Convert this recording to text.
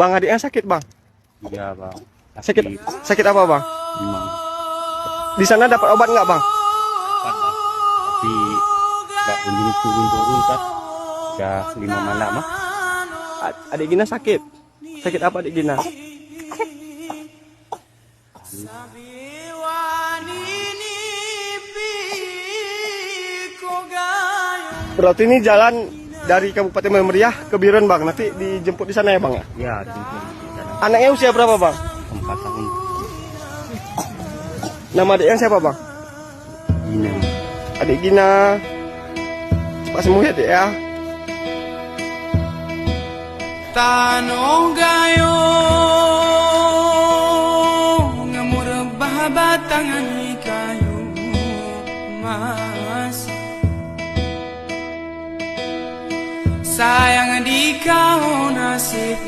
Bang, adiknya sakit bang? Iya bang. Sakit sakit apa bang? Memang Di sana dapat obat nggak bang? cepat bang. Tapi nggak kunjung turun-turun kan. Udah 5 malam mah. Adik Gina sakit. Sakit apa adik Gina? Berarti ini jalan dari Kabupaten Meriah ke Biren bang. Nanti dijemput di sana ya bang ya? Ya dijemput di sana. Anaknya usia berapa bang? 4 tahun. Nama adiknya siapa bang? Gina. Adik Gina. Cepat sembuh ya adik ya. Tanong gayo ngamur bahabatangan kayo mas sayang di kau nasib